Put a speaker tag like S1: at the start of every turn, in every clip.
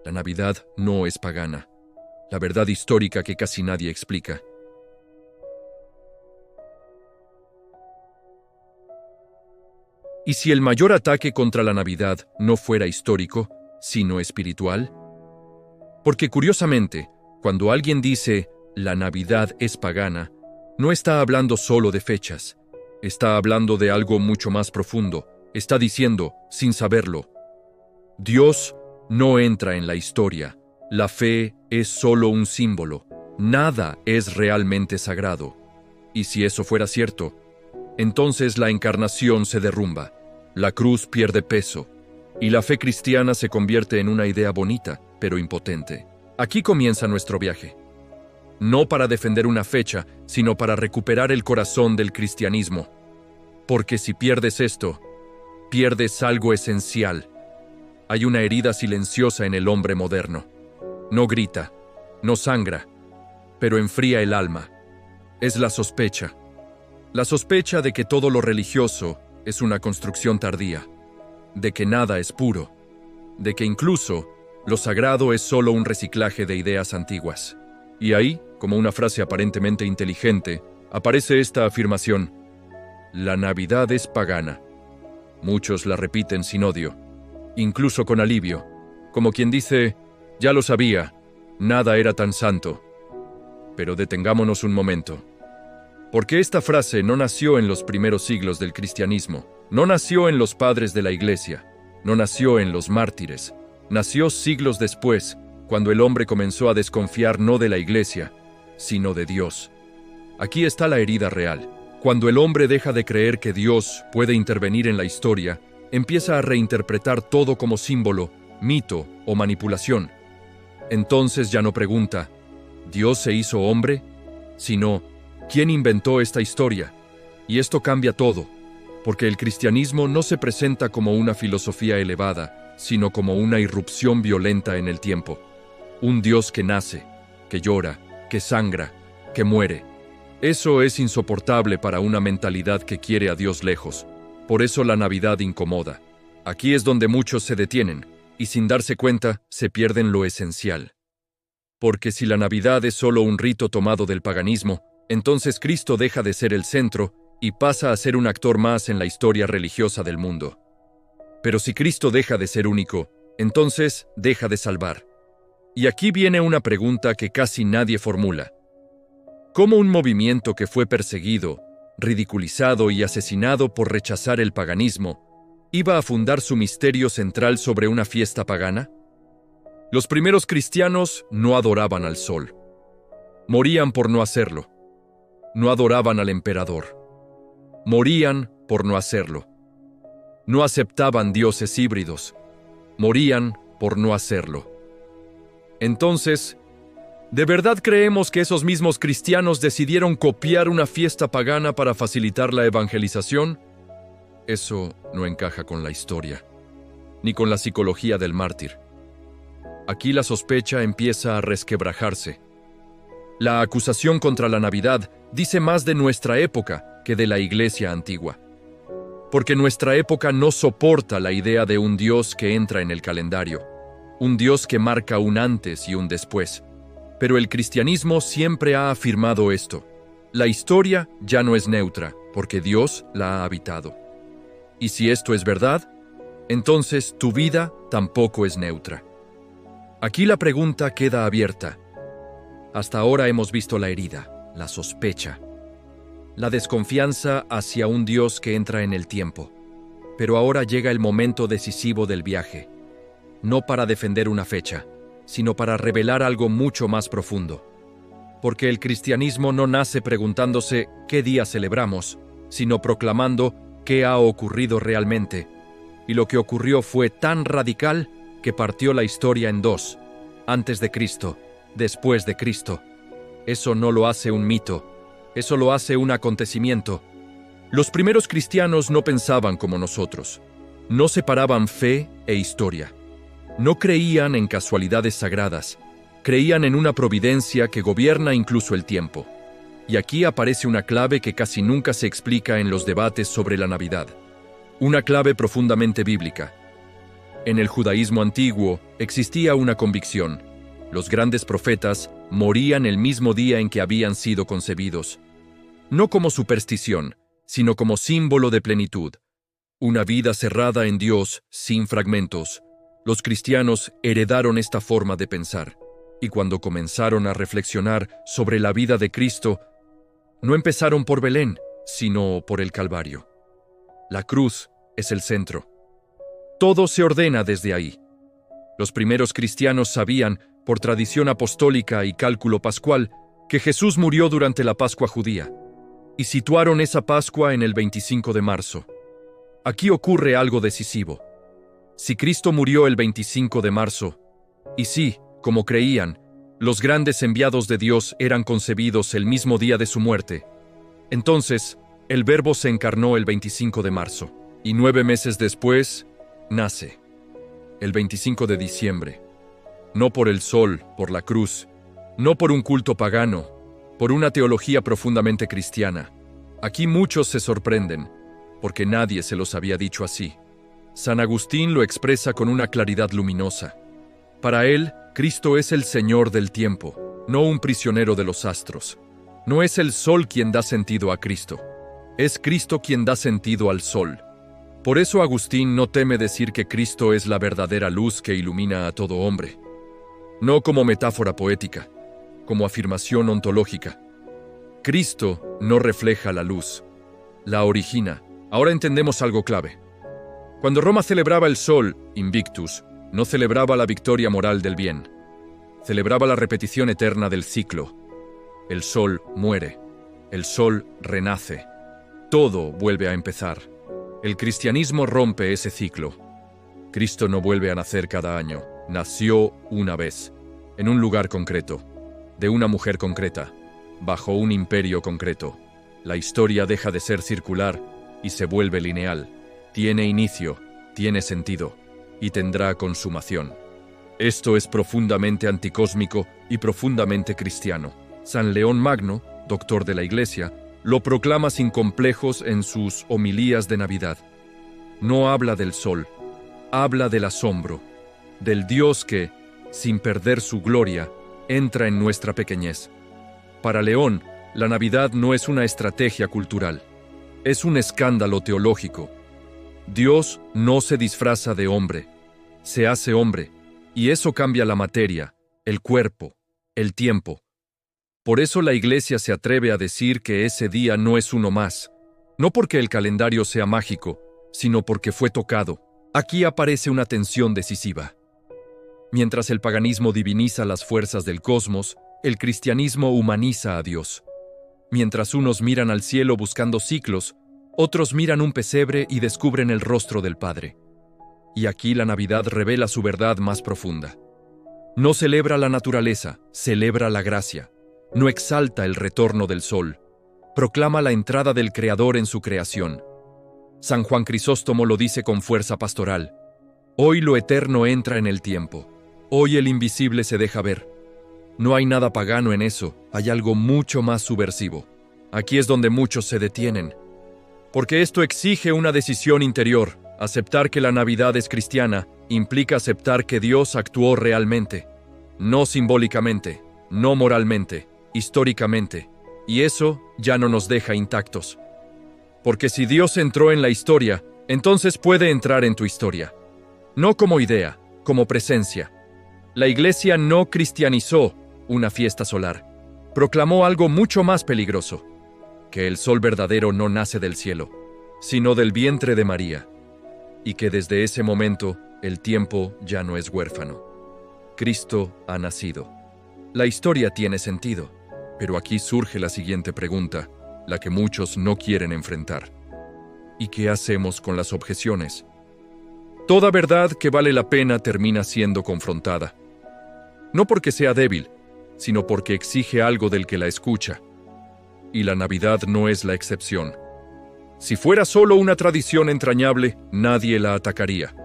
S1: La Navidad no es pagana. La verdad histórica que casi nadie explica. ¿Y si el mayor ataque contra la Navidad no fuera histórico, sino espiritual? Porque curiosamente, cuando alguien dice la Navidad es pagana, no está hablando solo de fechas, está hablando de algo mucho más profundo. Está diciendo, sin saberlo, Dios no entra en la historia. La fe es solo un símbolo. Nada es realmente sagrado. Y si eso fuera cierto, entonces la encarnación se derrumba, la cruz pierde peso, y la fe cristiana se convierte en una idea bonita, pero impotente. Aquí comienza nuestro viaje. No para defender una fecha, sino para recuperar el corazón del cristianismo. Porque si pierdes esto, pierdes algo esencial. Hay una herida silenciosa en el hombre moderno. No grita, no sangra, pero enfría el alma. Es la sospecha. La sospecha de que todo lo religioso es una construcción tardía, de que nada es puro, de que incluso lo sagrado es solo un reciclaje de ideas antiguas. Y ahí, como una frase aparentemente inteligente, aparece esta afirmación: la Navidad es pagana. Muchos la repiten sin odio, incluso con alivio, como quien dice, ya lo sabía, nada era tan santo. Pero detengámonos un momento. Porque esta frase no nació en los primeros siglos del cristianismo, no nació en los padres de la Iglesia, no nació en los mártires, nació siglos después, cuando el hombre comenzó a desconfiar no de la Iglesia, sino de Dios. Aquí está la herida real. Cuando el hombre deja de creer que Dios puede intervenir en la historia, empieza a reinterpretar todo como símbolo, mito o manipulación. Entonces ya no pregunta, ¿Dios se hizo hombre? Sino, ¿quién inventó esta historia? Y esto cambia todo, porque el cristianismo no se presenta como una filosofía elevada, sino como una irrupción violenta en el tiempo. Un Dios que nace, que llora, que sangra, que muere. Eso es insoportable para una mentalidad que quiere a Dios lejos. Por eso la Navidad incomoda. Aquí es donde muchos se detienen, y sin darse cuenta, se pierden lo esencial. Porque si la Navidad es solo un rito tomado del paganismo, entonces Cristo deja de ser el centro y pasa a ser un actor más en la historia religiosa del mundo. Pero si Cristo deja de ser único, entonces deja de salvar. Y aquí viene una pregunta que casi nadie formula. ¿Cómo un movimiento que fue perseguido, ridiculizado y asesinado por rechazar el paganismo, iba a fundar su misterio central sobre una fiesta pagana? Los primeros cristianos no adoraban al sol. Morían por no hacerlo. No adoraban al emperador. Morían por no hacerlo. No aceptaban dioses híbridos. Morían por no hacerlo. Entonces, ¿de verdad creemos que esos mismos cristianos decidieron copiar una fiesta pagana para facilitar la evangelización? Eso no encaja con la historia, ni con la psicología del mártir. Aquí la sospecha empieza a resquebrajarse. La acusación contra la Navidad dice más de nuestra época que de la Iglesia antigua. Porque nuestra época no soporta la idea de un Dios que entra en el calendario, un Dios que marca un antes y un después. Pero el cristianismo siempre ha afirmado esto. La historia ya no es neutra, porque Dios la ha habitado. Y si esto es verdad, entonces tu vida tampoco es neutra. Aquí la pregunta queda abierta. Hasta ahora hemos visto la herida, la sospecha, la desconfianza hacia un Dios que entra en el tiempo. Pero ahora llega el momento decisivo del viaje. No para defender una fecha, sino para revelar algo mucho más profundo. Porque el cristianismo no nace preguntándose qué día celebramos, sino proclamando qué ha ocurrido realmente. Y lo que ocurrió fue tan radical que partió la historia en dos: antes de Cristo, después de Cristo. Eso no lo hace un mito, eso lo hace un acontecimiento. Los primeros cristianos no pensaban como nosotros, no separaban fe e historia. No creían en casualidades sagradas, creían en una providencia que gobierna incluso el tiempo. Y aquí aparece una clave que casi nunca se explica en los debates sobre la Navidad. Una clave profundamente bíblica. En el judaísmo antiguo existía una convicción: los grandes profetas morían el mismo día en que habían sido concebidos. No como superstición, sino como símbolo de plenitud. Una vida cerrada en Dios, sin fragmentos. Los cristianos heredaron esta forma de pensar, y cuando comenzaron a reflexionar sobre la vida de Cristo, no empezaron por Belén, sino por el Calvario. La cruz es el centro. Todo se ordena desde ahí. Los primeros cristianos sabían, por tradición apostólica y cálculo pascual, que Jesús murió durante la Pascua judía, y situaron esa Pascua en el 25 de marzo. Aquí ocurre algo decisivo. Si Cristo murió el 25 de marzo, y si, como creían, los grandes enviados de Dios eran concebidos el mismo día de su muerte, entonces el Verbo se encarnó el 25 de marzo, y 9 meses después, nace. El 25 de diciembre. No por el sol, por la cruz, no por un culto pagano, por una teología profundamente cristiana. Aquí muchos se sorprenden, porque nadie se los había dicho así. San Agustín lo expresa con una claridad luminosa. Para él, Cristo es el Señor del tiempo, no un prisionero de los astros. No es el sol quien da sentido a Cristo. Es Cristo quien da sentido al sol. Por eso Agustín no teme decir que Cristo es la verdadera luz que ilumina a todo hombre. No como metáfora poética, como afirmación ontológica. Cristo no refleja la luz, la origina. Ahora entendemos algo clave. Cuando Roma celebraba el sol, Invictus, no celebraba la victoria moral del bien. Celebraba la repetición eterna del ciclo. El sol muere, el sol renace. Todo vuelve a empezar. El cristianismo rompe ese ciclo. Cristo no vuelve a nacer cada año. Nació una vez, en un lugar concreto, de una mujer concreta, bajo un imperio concreto. La historia deja de ser circular y se vuelve lineal. Tiene inicio, tiene sentido y tendrá consumación. Esto es profundamente anticósmico y profundamente cristiano. San León Magno, doctor de la Iglesia, lo proclama sin complejos en sus homilías de Navidad. No habla del sol, habla del asombro, del Dios que, sin perder su gloria, entra en nuestra pequeñez. Para León, la Navidad no es una estrategia cultural, es un escándalo teológico. Dios no se disfraza de hombre, se hace hombre, y eso cambia la materia, el cuerpo, el tiempo. Por eso la Iglesia se atreve a decir que ese día no es uno más, no porque el calendario sea mágico, sino porque fue tocado. Aquí aparece una tensión decisiva. Mientras el paganismo diviniza las fuerzas del cosmos, el cristianismo humaniza a Dios. Mientras unos miran al cielo buscando ciclos, otros miran un pesebre y descubren el rostro del Padre. Y aquí la Navidad revela su verdad más profunda. No celebra la naturaleza, celebra la gracia. No exalta el retorno del sol, proclama la entrada del Creador en su creación. San Juan Crisóstomo lo dice con fuerza pastoral. Hoy lo eterno entra en el tiempo, hoy el invisible se deja ver. No hay nada pagano en eso, hay algo mucho más subversivo. Aquí es donde muchos se detienen. Porque esto exige una decisión interior. Aceptar que la Navidad es cristiana implica aceptar que Dios actuó realmente, no simbólicamente, no moralmente, históricamente, y eso ya no nos deja intactos. Porque si Dios entró en la historia, entonces puede entrar en tu historia. No como idea, como presencia. La Iglesia no cristianizó una fiesta solar. Proclamó algo mucho más peligroso, que el sol verdadero no nace del cielo, sino del vientre de María, y que desde ese momento el tiempo ya no es huérfano. Cristo ha nacido. La historia tiene sentido, pero aquí surge la siguiente pregunta, la que muchos no quieren enfrentar. ¿Y qué hacemos con las objeciones? Toda verdad que vale la pena termina siendo confrontada. No porque sea débil, sino porque exige algo del que la escucha. Y la Navidad no es la excepción. Si fuera solo una tradición entrañable, nadie la atacaría.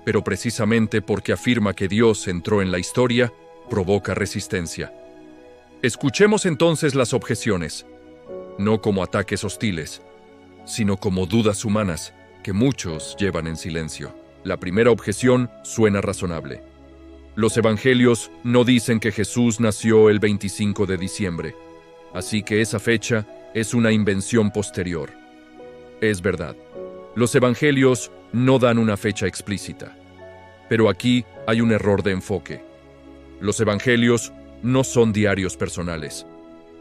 S1: Pero precisamente porque afirma que Dios entró en la historia, provoca resistencia. Escuchemos entonces las objeciones, no como ataques hostiles, sino como dudas humanas que muchos llevan en silencio. La primera objeción suena razonable. Los evangelios no dicen que Jesús nació el 25 de diciembre, así que esa fecha es una invención posterior. Es verdad, los evangelios no dan una fecha explícita, pero aquí hay un error de enfoque. Los evangelios no son diarios personales,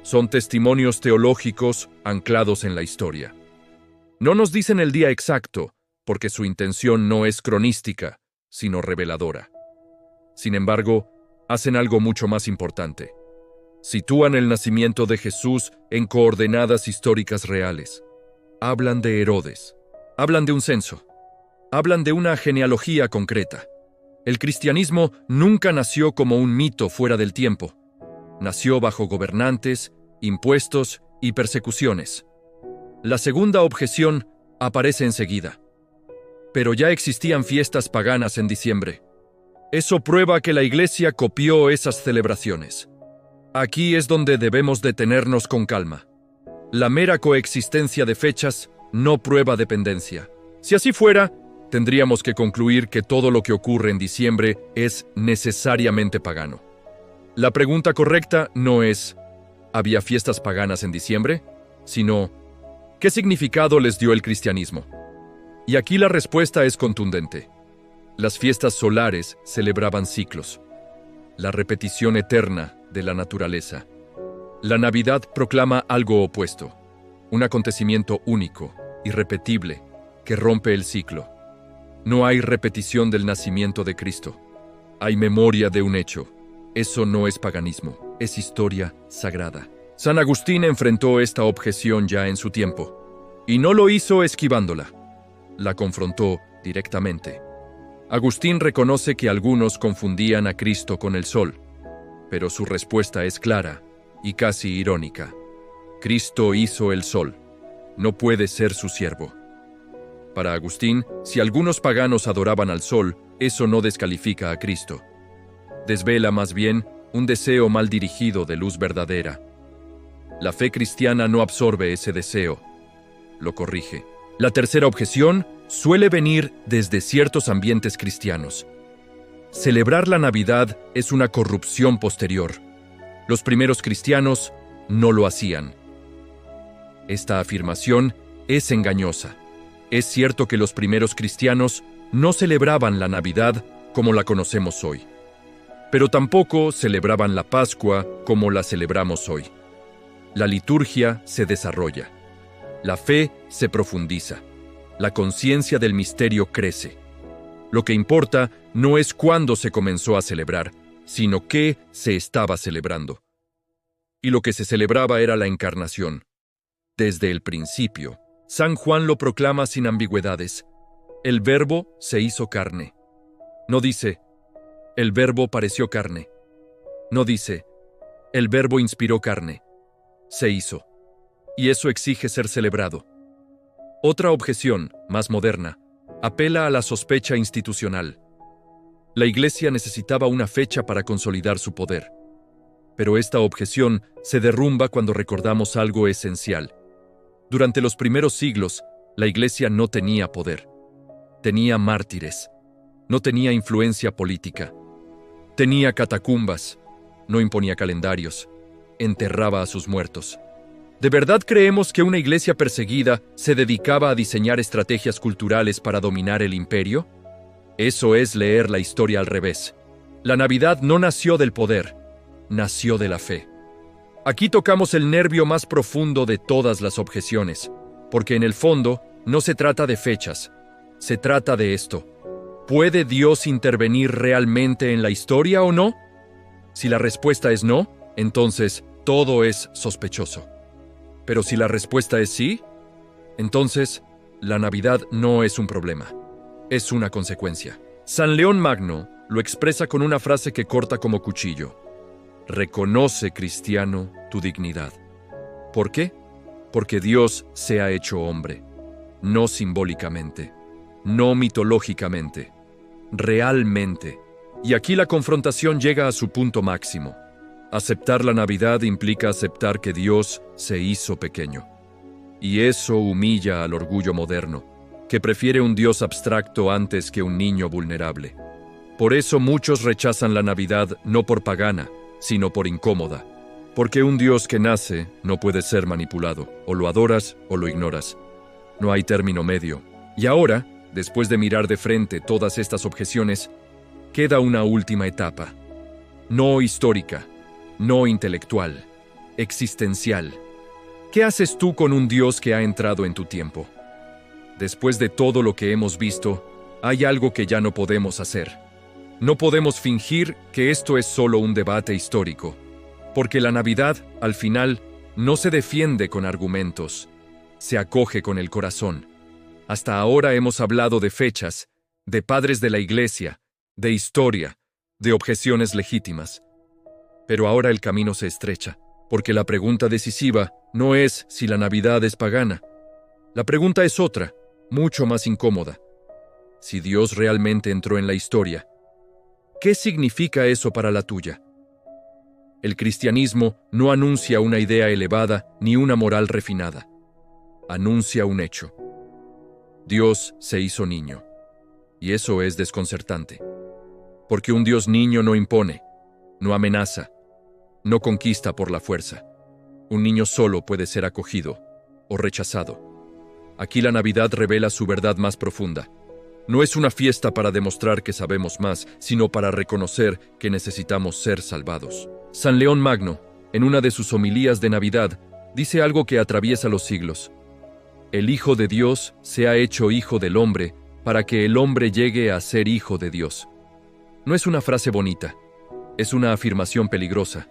S1: son testimonios teológicos anclados en la historia. No nos dicen el día exacto, porque su intención no es cronística, sino reveladora. Sin embargo, hacen algo mucho más importante. Sitúan el nacimiento de Jesús en coordenadas históricas reales. Hablan de Herodes, hablan de un censo, hablan de una genealogía concreta. El cristianismo nunca nació como un mito fuera del tiempo. Nació bajo gobernantes, impuestos y persecuciones. La segunda objeción aparece enseguida. Pero ya existían fiestas paganas en diciembre. Eso prueba que la Iglesia copió esas celebraciones. Aquí es donde debemos detenernos con calma. La mera coexistencia de fechas no prueba dependencia. Si así fuera, tendríamos que concluir que todo lo que ocurre en diciembre es necesariamente pagano. La pregunta correcta no es ¿había fiestas paganas en diciembre?, sino ¿qué significado les dio el cristianismo? Y aquí la respuesta es contundente. Las fiestas solares celebraban ciclos, la repetición eterna de la naturaleza. La Navidad proclama algo opuesto, un acontecimiento único, irrepetible, que rompe el ciclo. No hay repetición del nacimiento de Cristo. Hay memoria de un hecho. Eso no es paganismo, es historia sagrada. San Agustín enfrentó esta objeción ya en su tiempo, y no lo hizo esquivándola. La confrontó directamente. Agustín reconoce que algunos confundían a Cristo con el sol, pero su respuesta es clara y casi irónica. Cristo hizo el sol, no puede ser su siervo. Para Agustín, si algunos paganos adoraban al sol, eso no descalifica a Cristo. Desvela más bien un deseo mal dirigido de luz verdadera. La fe cristiana no absorbe ese deseo, lo corrige. La tercera objeción suele venir desde ciertos ambientes cristianos. Celebrar la Navidad es una corrupción posterior. Los primeros cristianos no lo hacían. Esta afirmación es engañosa. Es cierto que los primeros cristianos no celebraban la Navidad como la conocemos hoy, pero tampoco celebraban la Pascua como la celebramos hoy. La liturgia se desarrolla, la fe se profundiza, la conciencia del misterio crece. Lo que importa no es cuándo se comenzó a celebrar, sino qué se estaba celebrando. Y lo que se celebraba era la encarnación. Desde el principio, San Juan lo proclama sin ambigüedades. El Verbo se hizo carne. No dice, el Verbo pareció carne. No dice, el Verbo inspiró carne. Se hizo. Y eso exige ser celebrado. Otra objeción, más moderna, apela a la sospecha institucional. La Iglesia necesitaba una fecha para consolidar su poder. Pero esta objeción se derrumba cuando recordamos algo esencial. Durante los primeros siglos, la Iglesia no tenía poder. Tenía mártires. No tenía influencia política. Tenía catacumbas. No imponía calendarios. Enterraba a sus muertos. ¿De verdad creemos que una iglesia perseguida se dedicaba a diseñar estrategias culturales para dominar el imperio? Eso es leer la historia al revés. La Navidad no nació del poder, nació de la fe. Aquí tocamos el nervio más profundo de todas las objeciones, porque en el fondo no se trata de fechas, se trata de esto. ¿Puede Dios intervenir realmente en la historia o no? Si la respuesta es no, entonces todo es sospechoso. Pero si la respuesta es sí, entonces la Navidad no es un problema, es una consecuencia. San León Magno lo expresa con una frase que corta como cuchillo. Reconoce, cristiano, tu dignidad. ¿Por qué? Porque Dios se ha hecho hombre, no simbólicamente, no mitológicamente, realmente. Y aquí la confrontación llega a su punto máximo. Aceptar la Navidad implica aceptar que Dios se hizo pequeño. Y eso humilla al orgullo moderno, que prefiere un Dios abstracto antes que un niño vulnerable. Por eso muchos rechazan la Navidad no por pagana, sino por incómoda. Porque un Dios que nace no puede ser manipulado, o lo adoras o lo ignoras. No hay término medio. Y ahora, después de mirar de frente todas estas objeciones, queda una última etapa. No histórica, no intelectual, existencial. ¿Qué haces tú con un Dios que ha entrado en tu tiempo? Después de todo lo que hemos visto, hay algo que ya no podemos hacer. No podemos fingir que esto es solo un debate histórico, porque la Navidad, al final, no se defiende con argumentos, se acoge con el corazón. Hasta ahora hemos hablado de fechas, de padres de la Iglesia, de historia, de objeciones legítimas. Pero ahora el camino se estrecha, porque la pregunta decisiva no es si la Navidad es pagana. La pregunta es otra, mucho más incómoda. Si Dios realmente entró en la historia, ¿qué significa eso para la tuya? El cristianismo no anuncia una idea elevada ni una moral refinada. Anuncia un hecho. Dios se hizo niño. Y eso es desconcertante. Porque un Dios niño no impone, no amenaza, no conquista por la fuerza. Un niño solo puede ser acogido o rechazado. Aquí la Navidad revela su verdad más profunda. No es una fiesta para demostrar que sabemos más, sino para reconocer que necesitamos ser salvados. San León Magno, en una de sus homilías de Navidad, dice algo que atraviesa los siglos. El Hijo de Dios se ha hecho hijo del hombre para que el hombre llegue a ser hijo de Dios. No es una frase bonita, es una afirmación peligrosa.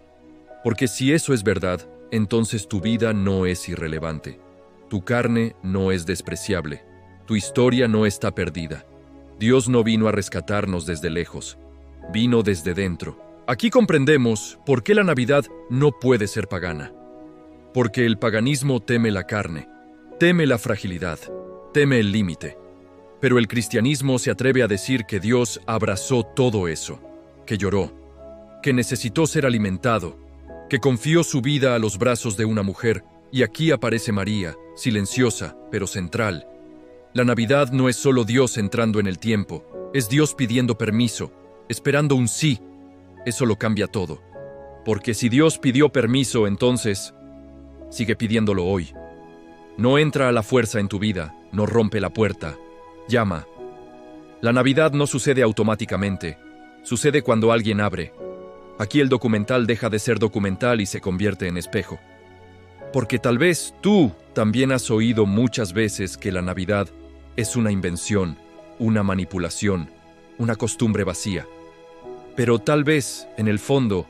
S1: Porque si eso es verdad, entonces tu vida no es irrelevante. Tu carne no es despreciable. Tu historia no está perdida. Dios no vino a rescatarnos desde lejos. Vino desde dentro. Aquí comprendemos por qué la Navidad no puede ser pagana. Porque el paganismo teme la carne, teme la fragilidad, teme el límite. Pero el cristianismo se atreve a decir que Dios abrazó todo eso, que lloró, que necesitó ser alimentado, que confió su vida a los brazos de una mujer, y aquí aparece María, silenciosa, pero central. La Navidad no es solo Dios entrando en el tiempo, es Dios pidiendo permiso, esperando un sí. Eso lo cambia todo. Porque si Dios pidió permiso, entonces sigue pidiéndolo hoy. No entra a la fuerza en tu vida, no rompe la puerta, llama. La Navidad no sucede automáticamente, sucede cuando alguien abre. Aquí el documental deja de ser documental y se convierte en espejo. Porque tal vez tú también has oído muchas veces que la Navidad es una invención, una manipulación, una costumbre vacía. Pero tal vez, en el fondo,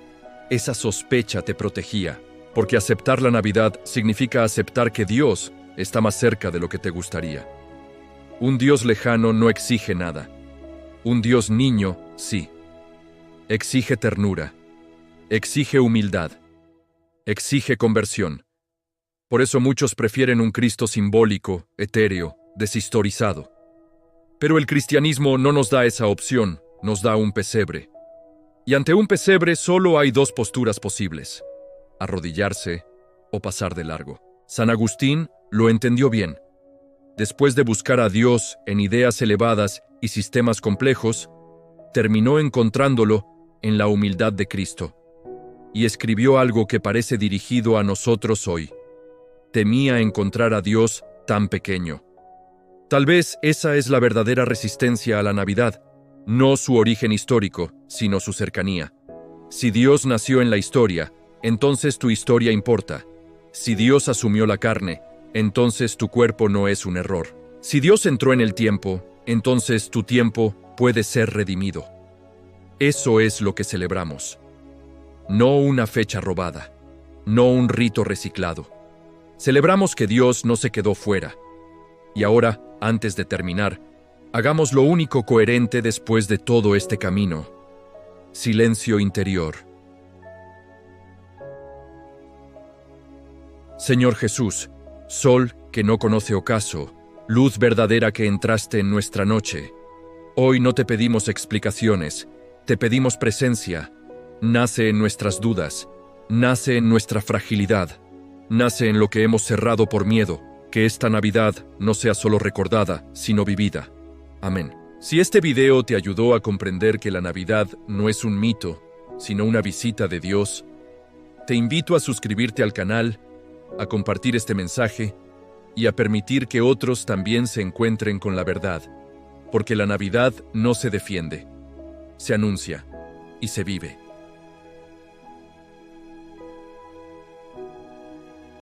S1: esa sospecha te protegía, porque aceptar la Navidad significa aceptar que Dios está más cerca de lo que te gustaría. Un Dios lejano no exige nada. Un Dios niño, sí. Exige ternura, exige humildad, exige conversión. Por eso muchos prefieren un Cristo simbólico, etéreo, deshistorizado. Pero el cristianismo no nos da esa opción, nos da un pesebre. Y ante un pesebre solo hay dos posturas posibles: arrodillarse o pasar de largo. San Agustín lo entendió bien. Después de buscar a Dios en ideas elevadas y sistemas complejos, terminó encontrándolo en la humildad de Cristo. Y escribió algo que parece dirigido a nosotros hoy. Temía encontrar a Dios tan pequeño. Tal vez esa es la verdadera resistencia a la Navidad, no su origen histórico, sino su cercanía. Si Dios nació en la historia, entonces tu historia importa. Si Dios asumió la carne, entonces tu cuerpo no es un error. Si Dios entró en el tiempo, entonces tu tiempo puede ser redimido. Eso es lo que celebramos. No una fecha robada, no un rito reciclado. Celebramos que Dios no se quedó fuera. Y ahora, antes de terminar, hagamos lo único coherente después de todo este camino. Silencio interior. Señor Jesús, sol que no conoce ocaso, luz verdadera que entraste en nuestra noche. Hoy no te pedimos explicaciones, te pedimos presencia. Nace en nuestras dudas, nace en nuestra fragilidad, nace en lo que hemos cerrado por miedo, Que esta Navidad no sea solo recordada, sino vivida. Amén. Si este video te ayudó a comprender que la Navidad no es un mito, sino una visita de Dios, te invito a suscribirte al canal, a compartir este mensaje y a permitir que otros también se encuentren con la verdad, porque la Navidad no se defiende, se anuncia y se vive.